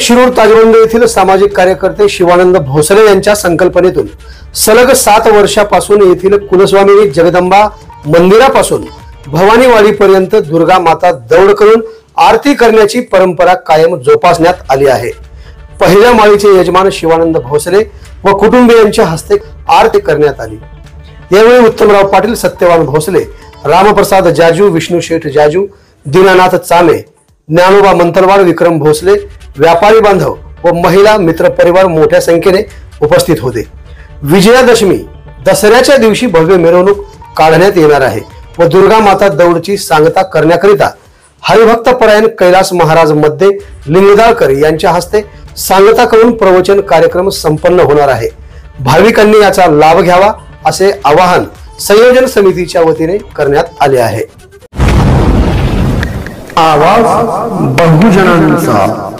शिरूर ताजबंद येथील सामाजिक कार्यकर्ते शिवानंद भोसले यांच्या संकल्पनेतून सलग 7 वर्षापासून येथील कुलस्वामिनी जगदंबा मंदिरापासून भवानीवाडीपर्यंत दुर्गा माता दौड करून आरती करण्याची परंपरा कायम जोपासण्यात आली आहे। पहिल्या माळीचे यजमान शिवानंद भोसले व कुटुंबियांच्या हस्ते आरती करण्यात आली। यावेळी उत्तमराव पाटील, सत्यवान भोसले, रामप्रसाद जाजू, विष्णू शेठ जाजू, दीनानाथ चामे, ज्ञानोबा मंतलवार, विक्रम भोसले, व्यापारी बांधव व महिला मित्र परिवार मोठ्या संख्येने उपस्थित होते। विजयादशमी दसऱ्याच्या दिवशी भव्य मिरवणूक काढण्यात येणार आहे व दुर्गा माता दौडची सांगता करण्याकरिता हरिभक्त परायण कैलास महाराज मध्ये लिंगदाळकर यांच्या हस्ते सांगता करून प्रवचन कार्यक्रम संपन्न होणार आहे। भाविकांनी याचा लाभ घ्यावा असे आवाहन संयोजन समितीच्या वतीने करण्यात आले आहे। आवाज बहुजनांचा।